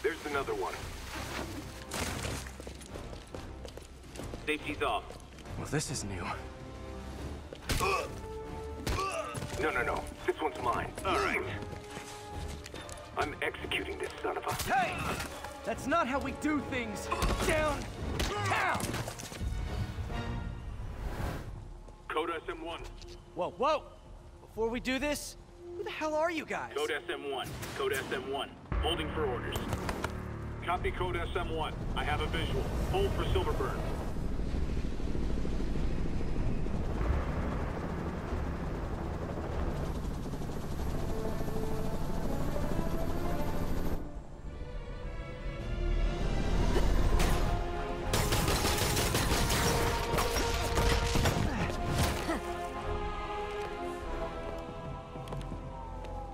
There's another one. Safety's off. Well, this is new. No. This one's mine. All right. I'm executing this son of a... Hey! That's not how we do things! Down! Down! Code SM1. Whoa! Before we do this, who the hell are you guys? Code SM1. Code SM1. Holding for orders. Copy Code SM1. I have a visual. Hold for Silverburn.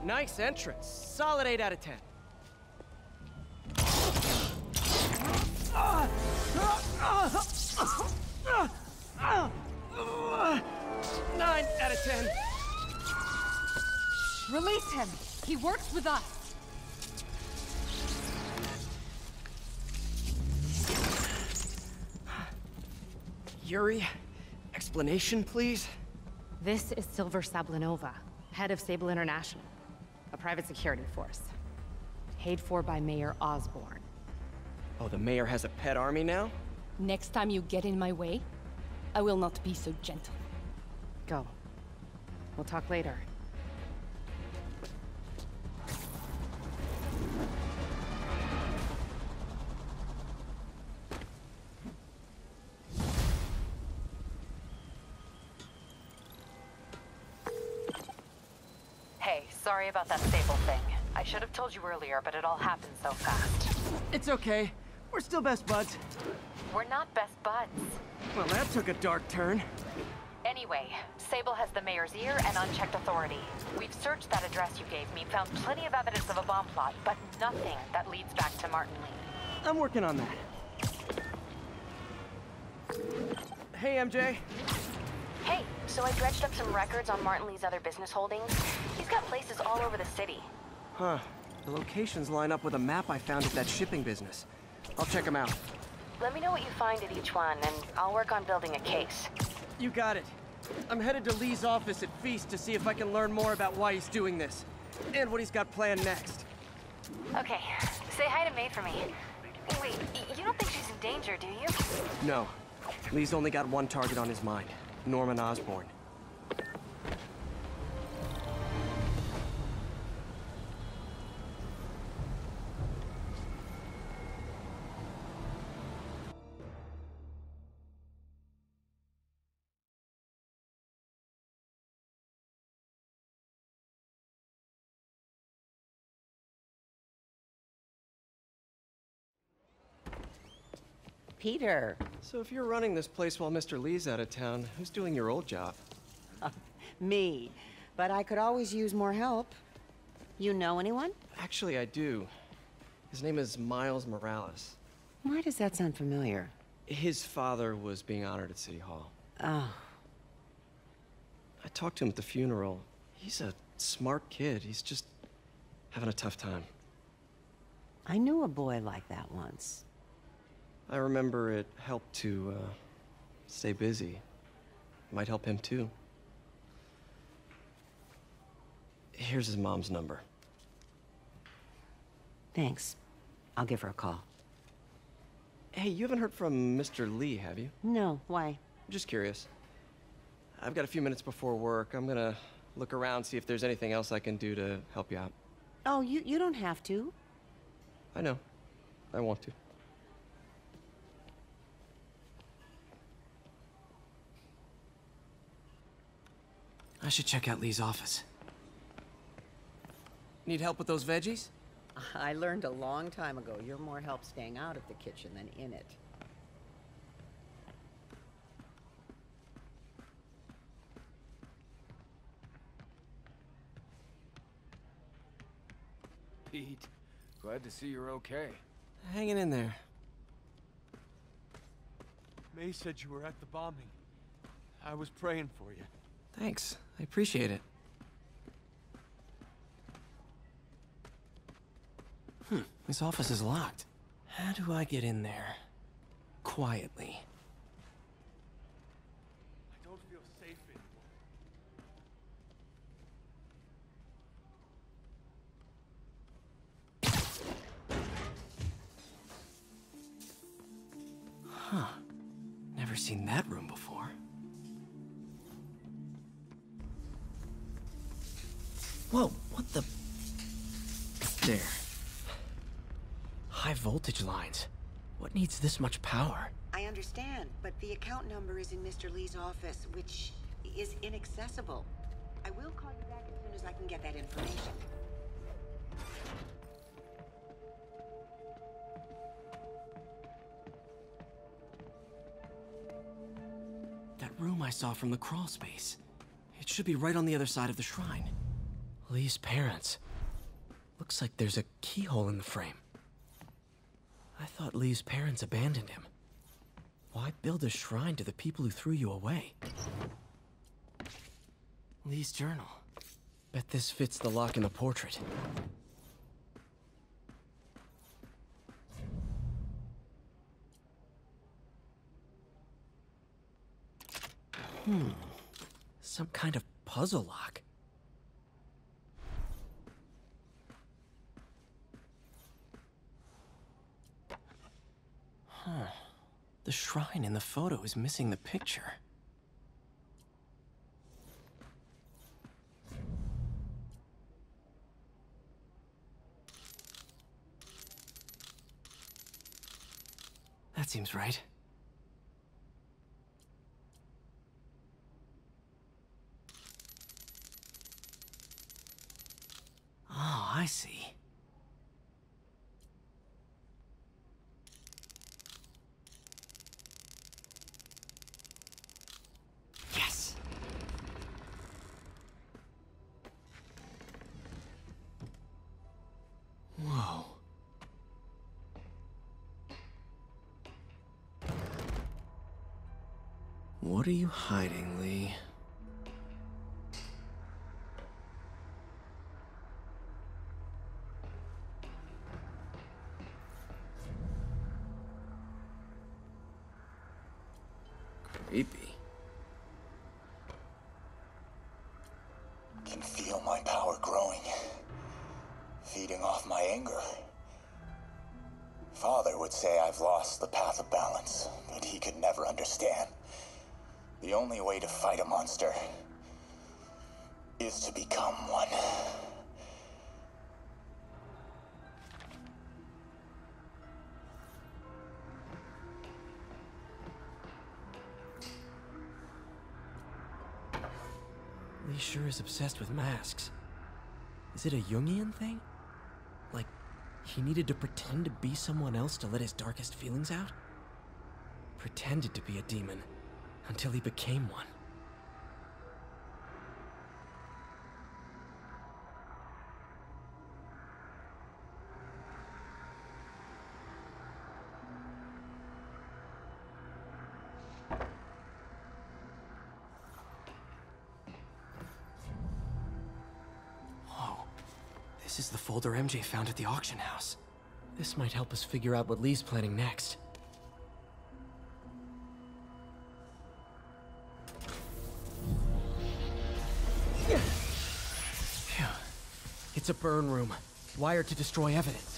Nice entrance. Solid 8 out of 10. 9 out of 10. Release him. He works with us. Yuri, explanation, please? This is Silver Sablinova, head of Sable International, a private security force. Paid for by Mayor Osborne. Oh, the mayor has a pet army now? Next time you get in my way, I will not be so gentle. Go. We'll talk later. Hey, sorry about that sable thing. I should have told you earlier, but it all happened so fast. It's okay. We're still best buds. We're not best buds. Well, that took a dark turn. Anyway, Sable has the mayor's ear and unchecked authority. We've searched that address you gave me, found plenty of evidence of a bomb plot, but nothing that leads back to Martin Lee. I'm working on that. Hey, MJ. Hey, so I dredged up some records on Martin Lee's other business holdings. He's got places all over the city. Huh. The locations line up with a map I found at that shipping business. I'll check them out. Let me know what you find at each one, and I'll work on building a case. You got it. I'm headed to Lee's office at Feast to see if I can learn more about why he's doing this. And what he's got planned next. Okay, say hi to May for me. Wait, you don't think she's in danger, do you? No. Lee's only got one target on his mind. Norman Osborn. Peter. So if you're running this place while Mr. Lee's out of town, who's doing your old job? Me. But I could always use more help. You know anyone? Actually, I do. His name is Miles Morales. Why does that sound familiar? His father was being honored at City Hall. Oh. I talked to him at the funeral. He's a smart kid. He's just having a tough time. I knew a boy like that once. I remember it helped to, stay busy. Might help him, too. Here's his mom's number. Thanks. I'll give her a call. Hey, you haven't heard from Mr. Lee, have you? No, why? Just curious. I've got a few minutes before work. I'm gonna look around, see if there's anything else I can do to help you out. Oh, you don't have to. I know. I want to. I should check out Lee's office. Need help with those veggies? I learned a long time ago you're more help staying out of the kitchen than in it. Pete, glad to see you're okay. Hanging in there. May said you were at the bombing. I was praying for you. Thanks. I appreciate it. This office is locked. How do I get in there? Quietly. I don't feel safe anymore. Never seen that room before. Whoa, what the... There. High voltage lines. What needs this much power? I understand, but the account number is in Mr. Lee's office, which is inaccessible. I will call you back as soon as I can get that information. That room I saw from the crawl space. It should be right on the other side of the shrine. Lee's parents. Looks like there's a keyhole in the frame. I thought Lee's parents abandoned him. Why build a shrine to the people who threw you away? Lee's journal. Bet this fits the lock in the portrait. Some kind of puzzle lock. The shrine in the photo is missing the picture. That seems right. Oh, I see. Yes! Whoa. What are you hiding, Lee? Creepy. Can feel my power growing, feeding off my anger. Father would say I've lost the path of balance, but he could never understand. The only way to fight a monster is to become one. Lee sure is obsessed with masks. Is it a Jungian thing? Like, he needed to pretend to be someone else to let his darkest feelings out? Pretended to be a demon, until he became one. This is the folder MJ found at the auction house. This might help us figure out what Lee's planning next. Phew. It's a burn room, wired to destroy evidence.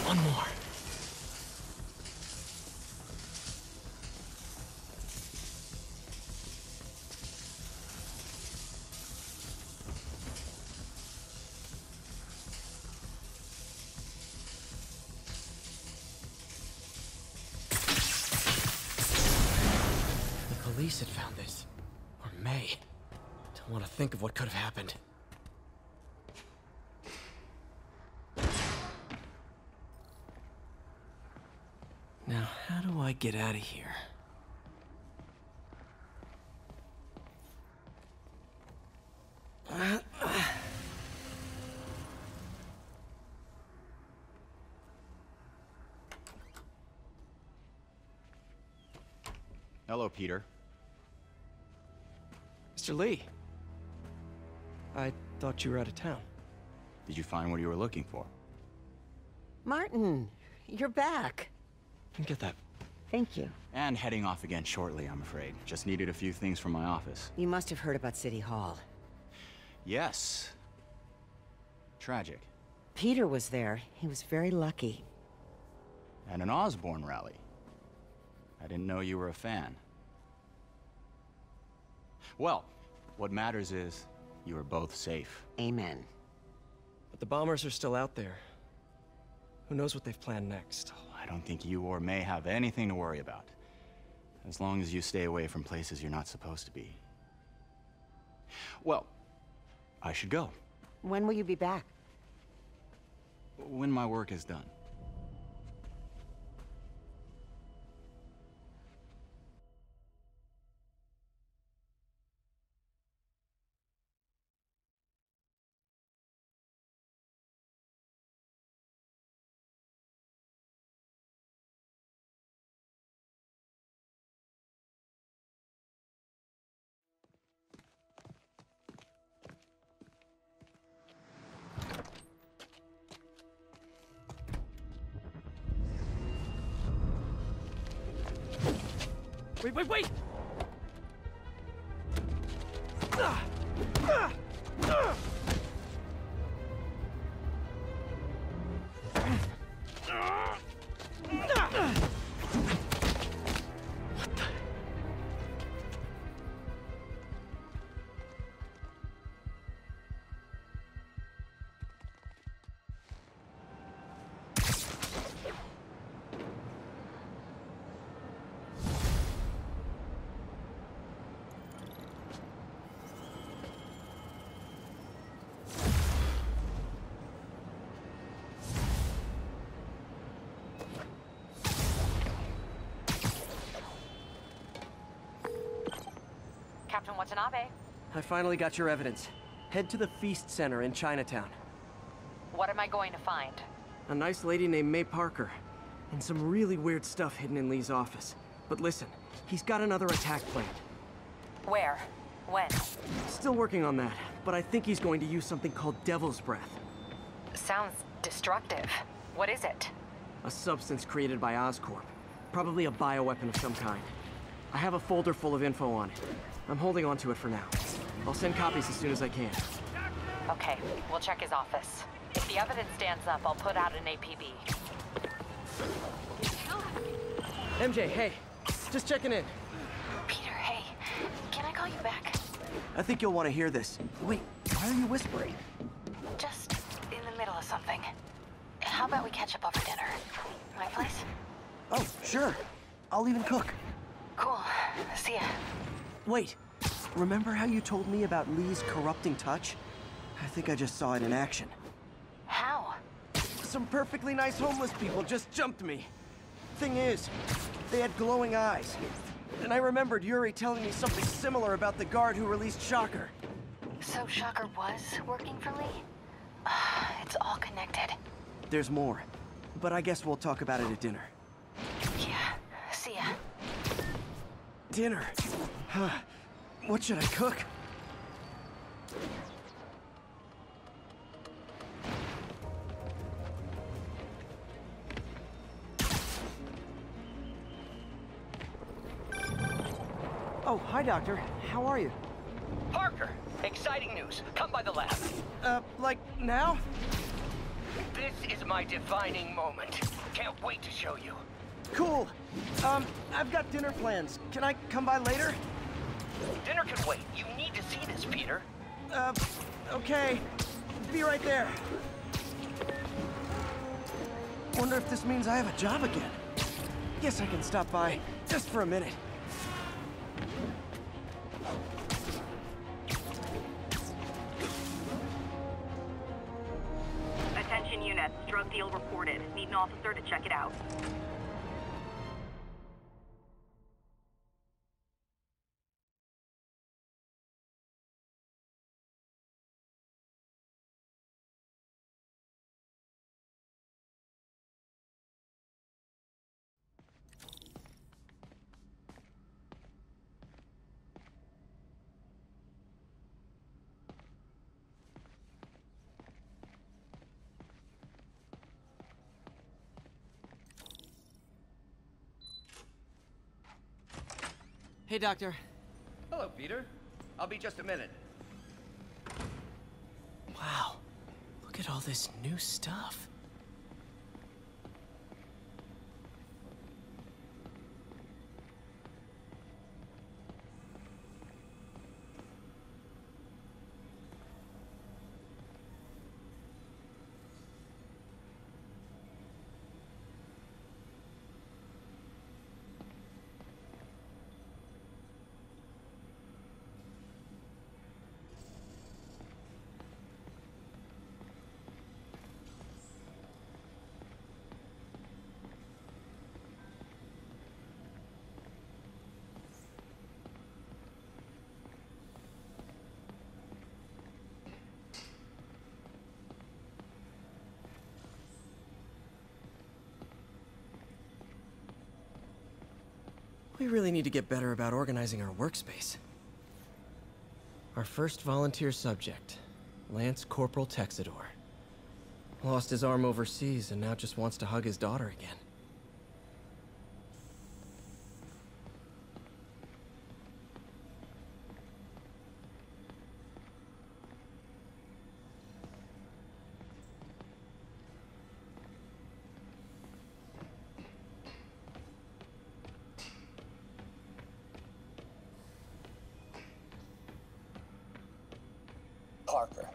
One more. Police had found this. Or May. Don't want to think of what could have happened. Now, how do I get out of here? Hello, Peter. Mr. Lee. I thought you were out of town. Did you find what you were looking for? Martin, you're back. Get that. Thank you. And heading off again shortly, I'm afraid. Just needed a few things from my office. You must have heard about City Hall. Yes. Tragic. Peter was there. He was very lucky. At an Osborn rally. I didn't know you were a fan. Well, what matters is you are both safe. Amen. But the bombers are still out there. Who knows what they've planned next? I don't think you or May have anything to worry about. As long as you stay away from places you're not supposed to be. Well, I should go. When will you be back? When my work is done. Wait! Captain Watanabe, I finally got your evidence. Head to the Feast Center in Chinatown. what am I going to find? A nice lady named May Parker. And some really weird stuff hidden in Lee's office. But listen, he's got another attack planned. Where? When? Still working on that, but I think he's going to use something called Devil's Breath. Sounds destructive. What is it? A substance created by Oscorp. Probably a bioweapon of some kind. I have a folder full of info on it. I'm holding on to it for now. I'll send copies as soon as I can. Okay, we'll check his office. If the evidence stands up, I'll put out an APB. MJ, hey. Just checking in. Peter, hey. Can I call you back? I think you'll want to hear this. Wait, why are you whispering? Just in the middle of something. How about we catch up over dinner? My place? Oh, sure. I'll even cook. Cool. See ya. Wait, remember how you told me about Lee's corrupting touch? I think I just saw it in action. How? Some perfectly nice homeless people just jumped me. Thing is, they had glowing eyes. And I remembered Yuri telling me something similar about the guard who released Shocker. So Shocker was working for Lee? It's all connected. There's more, but I guess we'll talk about it at dinner. Yeah. See ya. Dinner? Huh. What should I cook? Oh, hi, Doctor. How are you? Parker, exciting news. Come by the lab. Like now? This is my defining moment. Can't wait to show you. Cool. I've got dinner plans. Can I come by later? Dinner can wait. You need to see this, Peter. Okay. Be right there. Wonder if this means I have a job again. Guess I can stop by just for a minute. Attention units, drug deal reported. Need an officer to check it out. Hey, Doctor. Hello, Peter. I'll be just a minute. Wow. Look at all this new stuff. We really need to get better about organizing our workspace. Our first volunteer subject, Lance Corporal Texador. Lost his arm overseas and now just wants to hug his daughter again. Parker,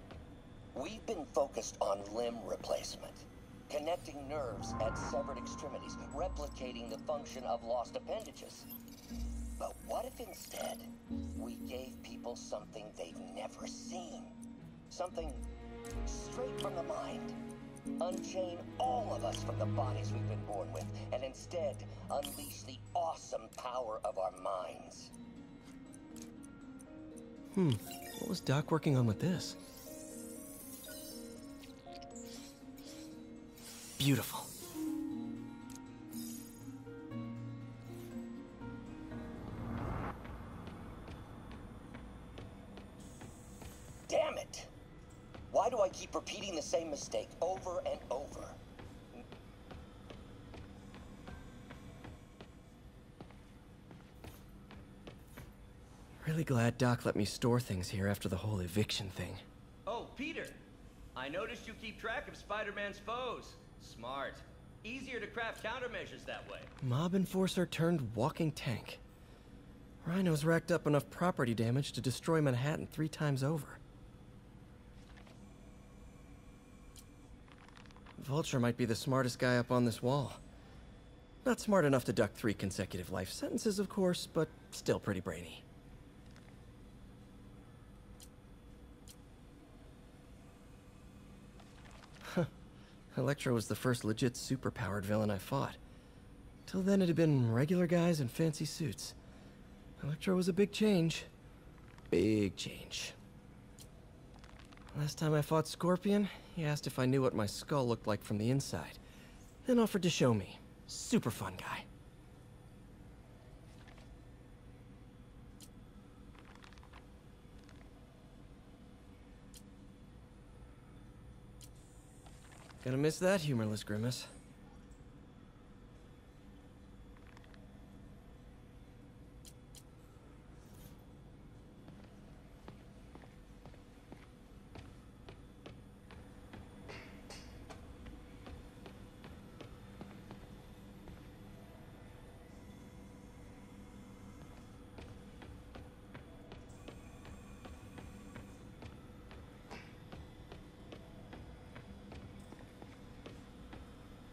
we've been focused on limb replacement, connecting nerves at severed extremities, replicating the function of lost appendages. But what if instead we gave people something they've never seen? Something straight from the mind. Unchain all of us from the bodies we've been born with, and instead unleash the awesome power of our minds. What was Doc working on with this? Beautiful. Damn it! Why do I keep repeating the same mistake over and over? Really glad Doc let me store things here after the whole eviction thing. Oh, Peter. I noticed you keep track of Spider-Man's foes. Smart. Easier to craft countermeasures that way. Mob enforcer turned walking tank. Rhino's racked up enough property damage to destroy Manhattan 3 times over. Vulture might be the smartest guy up on this wall. Not smart enough to duck 3 consecutive life sentences, of course, but still pretty brainy. Electro was the first legit superpowered villain I fought. Till then it had been regular guys in fancy suits. Electro was a big change. Big change. Last time I fought Scorpion, he asked if I knew what my skull looked like from the inside, then offered to show me. Super fun guy. Gonna miss that humorless grimace.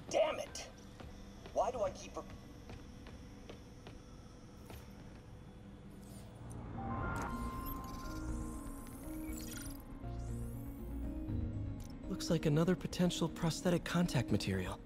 Damn it! Why do I keep... Looks like another potential prosthetic contact material.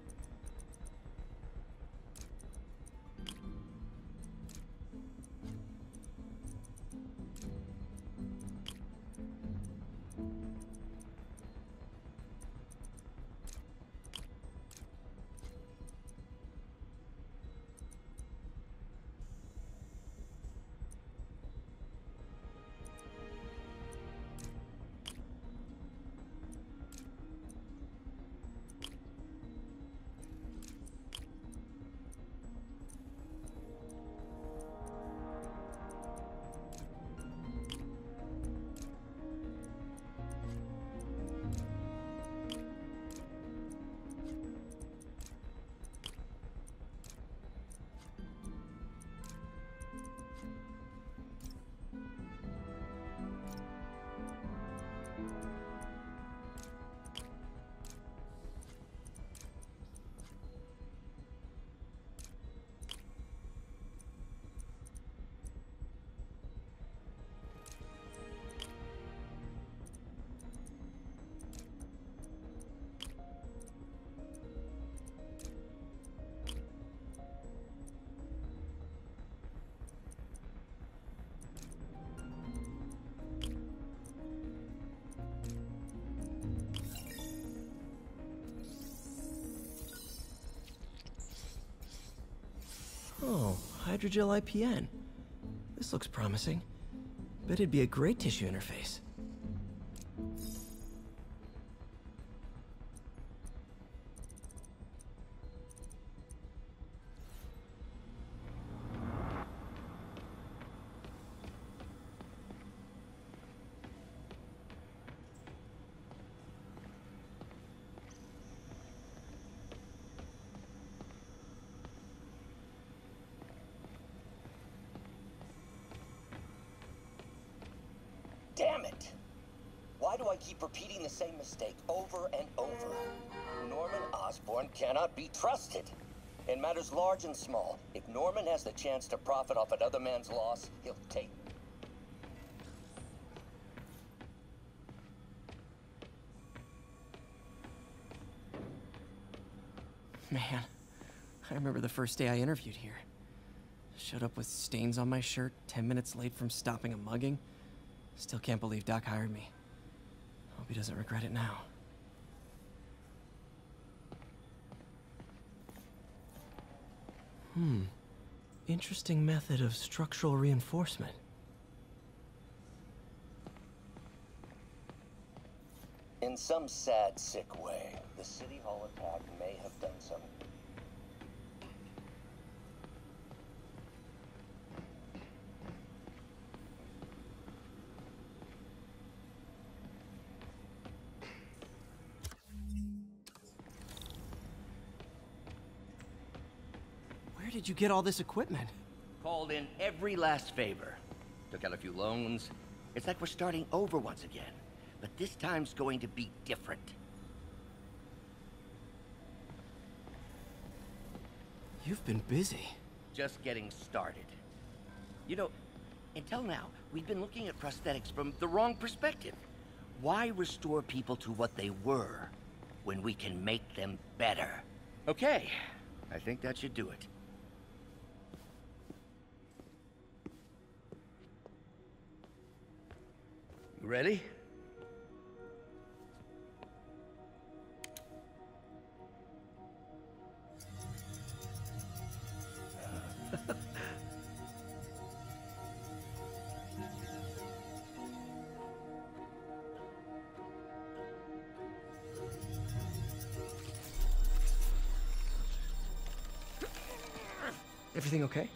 hydrogel IPN. This looks promising. Bet it'd be a great tissue interface. Damn it! Why do I keep repeating the same mistake over and over? Norman Osborn cannot be trusted. In matters large and small, if Norman has the chance to profit off another man's loss, he'll take it. Man, I remember the first day I interviewed here. Showed up with stains on my shirt, 10 minutes late from stopping a mugging. Still can't believe Doc hired me. Hope he doesn't regret it now. Interesting method of structural reinforcement. In some sad, sick way, the City Hall attack may have done some. Where did you get all this equipment? Called in every last favor. Took out a few loans. It's like we're starting over once again. But this time's going to be different. You've been busy. Just getting started. You know, until now, we've been looking at prosthetics from the wrong perspective. Why restore people to what they were when we can make them better? Okay, I think that should do it. You ready? Everything okay?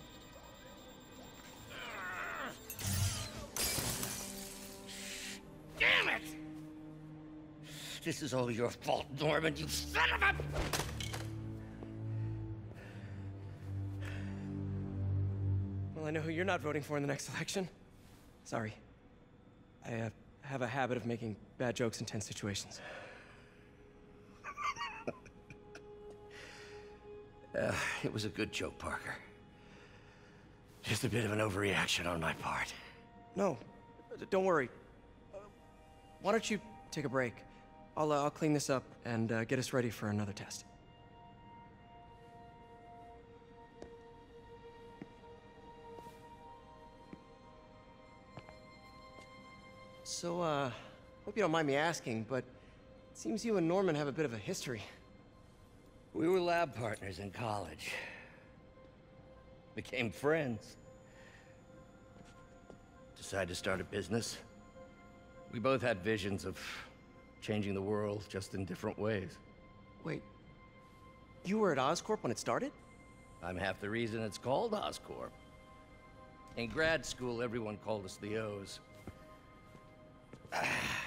Damn it! This is all your fault, Norman, you son of a... Well, I know who you're not voting for in the next election. Sorry. I have a habit of making bad jokes in tense situations. It was a good joke, Parker. Just a bit of an overreaction on my part. No, don't worry. Why don't you take a break? I'll clean this up and get us ready for another test. So, hope you don't mind me asking, but it seems you and Norman have a bit of a history. We were lab partners in college. Became friends. Decided to start a business. We both had visions of changing the world, just in different ways. Wait, you were at Oscorp when it started? I'm half the reason it's called Oscorp. In grad school, everyone called us the O's.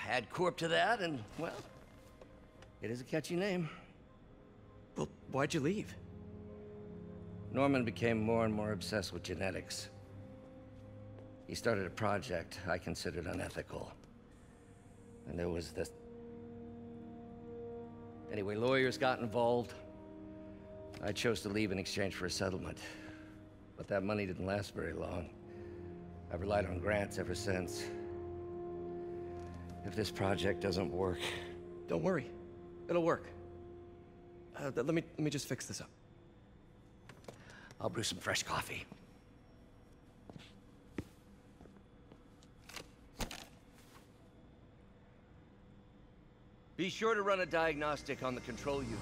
Add Corp to that, and, well, it is a catchy name. Well, why'd you leave? Norman became more and more obsessed with genetics. He started a project I considered unethical. And there was this... Anyway, lawyers got involved. I chose to leave in exchange for a settlement. But that money didn't last very long. I've relied on grants ever since. If this project doesn't work... Don't worry. It'll work. Let me just fix this up. I'll brew some fresh coffee. Be sure to run a diagnostic on the control unit.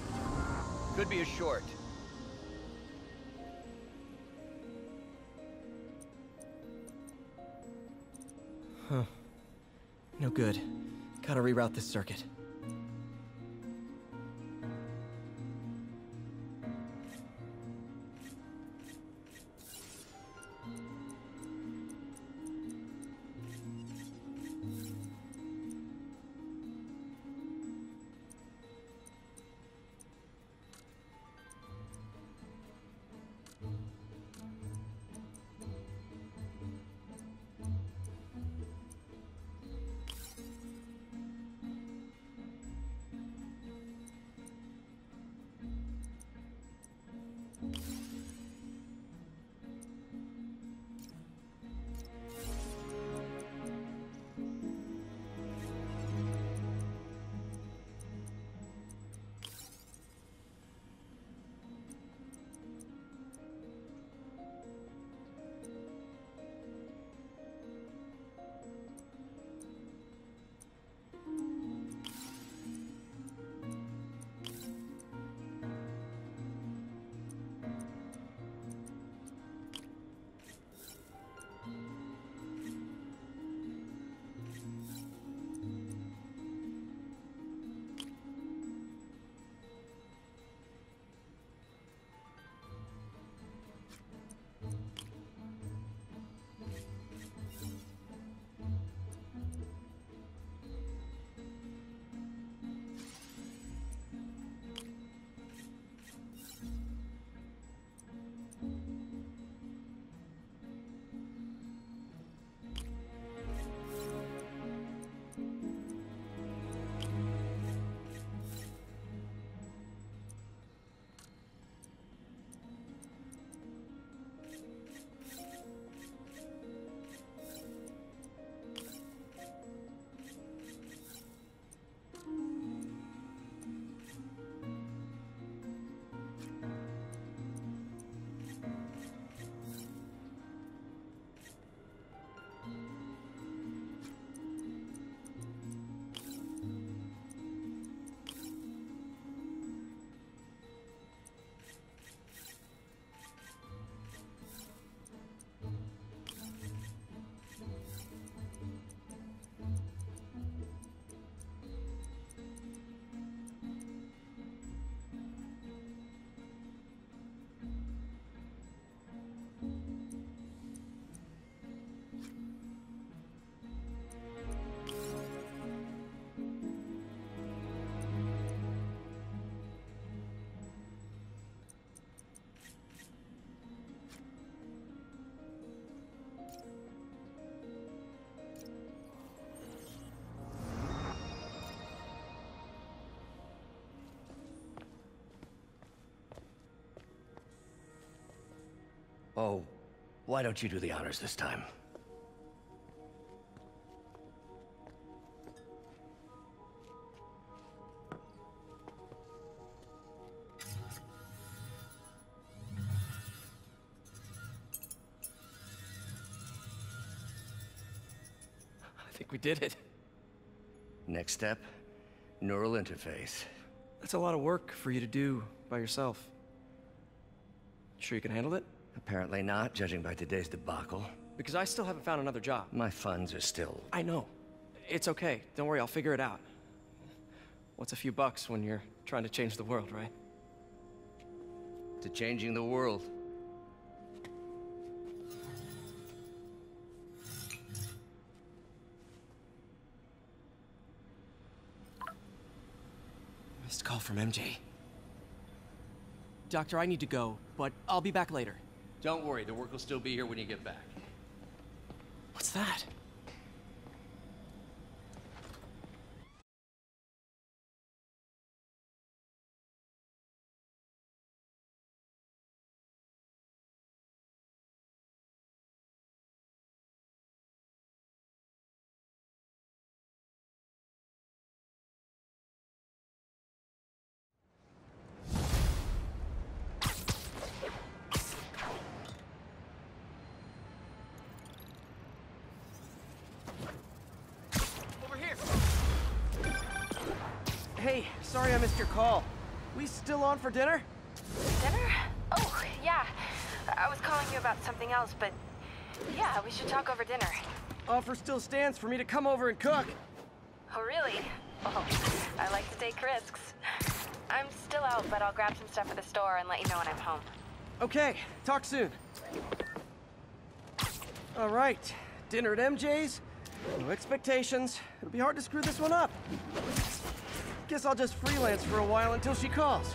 Could be a short. Huh. No good. Gotta reroute this circuit. Oh, why don't you do the honors this time? I think we did it. Next step, neural interface. That's a lot of work for you to do by yourself. Sure you can handle it? Apparently not, judging by today's debacle. Because I still haven't found another job. My funds are still... I know. It's okay. Don't worry, I'll figure it out. What's a few bucks when you're trying to change the world, right? To changing the world. Missed call from MJ. Doctor, I need to go, but I'll be back later. Don't worry, the work will still be here when you get back. What's that? Hey, sorry I missed your call. We still on for dinner? Dinner? Oh, yeah. I was calling you about something else, but yeah, we should talk over dinner. offer still stands for me to come over and cook. Oh, really? Well, I like to take risks. I'm still out, but I'll grab some stuff at the store and let you know when I'm home. Okay, talk soon. All right, dinner at MJ's. No expectations. It'll be hard to screw this one up. Guess I'll just freelance for a while until she calls.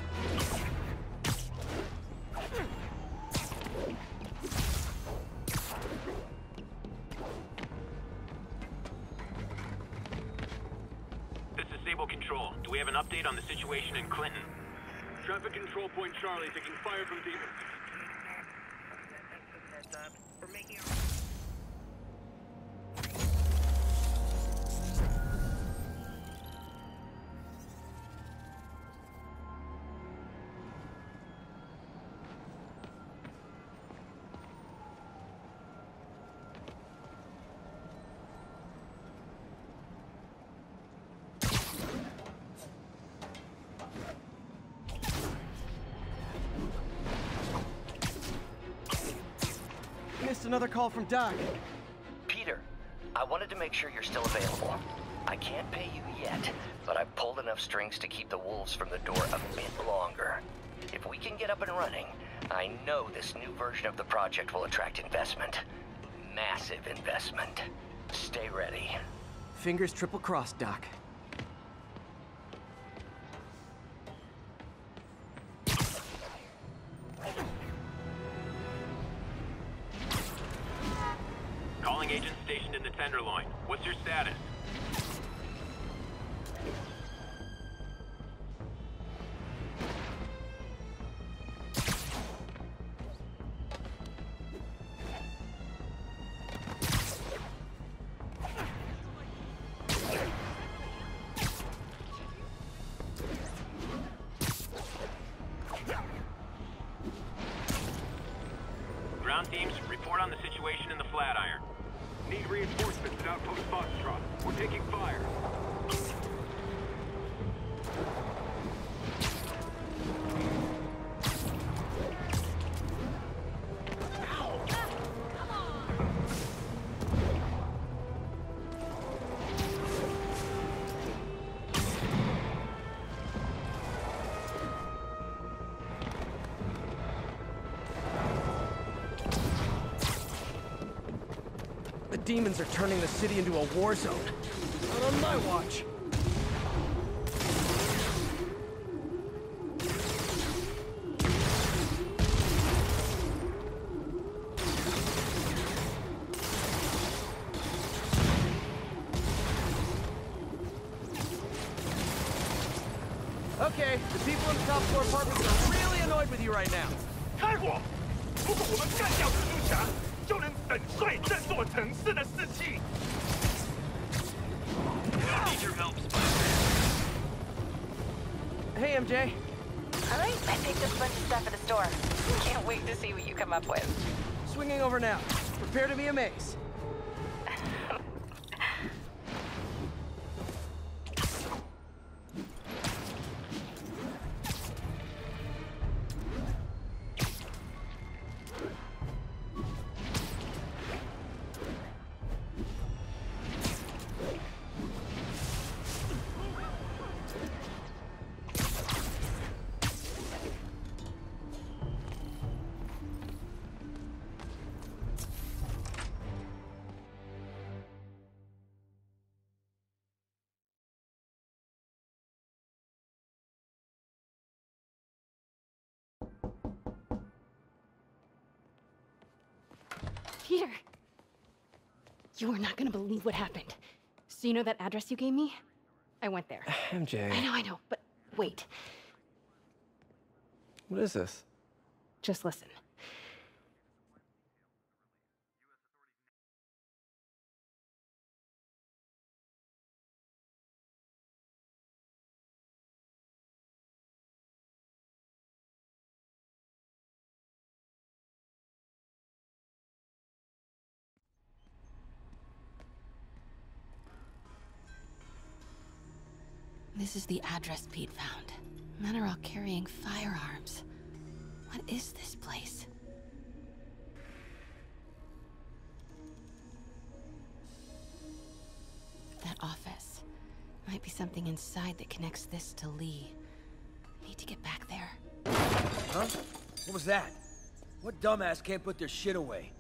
This is Sable Control. Do we have an update on the situation in Clinton? Traffic control point Charlie taking fire from demons. We're making our... Missed another call from Doc. Peter, I wanted to make sure you're still available. I can't pay you yet, but I've pulled enough strings to keep the wolves from the door a bit longer. If we can get up and running, I know this new version of the project will attract investment. Massive investment. Stay ready. Fingers triple crossed, Doc. Calling agents stationed in the Tenderloin. What's your status? Ground teams, report on the situation in the Flatiron. Need reinforcements at Outpost Foxtrot. We're taking fire. The demons are turning the city into a war zone. Not on my watch. Okay, the people in the top floor apartments are really annoyed with you right now. 开火！如果我们干掉蜘蛛侠，就能粉碎这座城市的士气。Need your help, Hey, MJ. All right, I picked up a bunch of stuff at the store. Can't wait to see what you come up with. Swinging over now. Prepare to be amazed. Peter! You are not gonna believe what happened. So you know that address you gave me? I went there. MJ. I know, but wait. What is this? Just listen. This is the address Pete found. Men are all carrying firearms. What is this place? Might be something inside that connects this to Lee. Need to get back there. Huh? What was that? What dumbass can't put their shit away?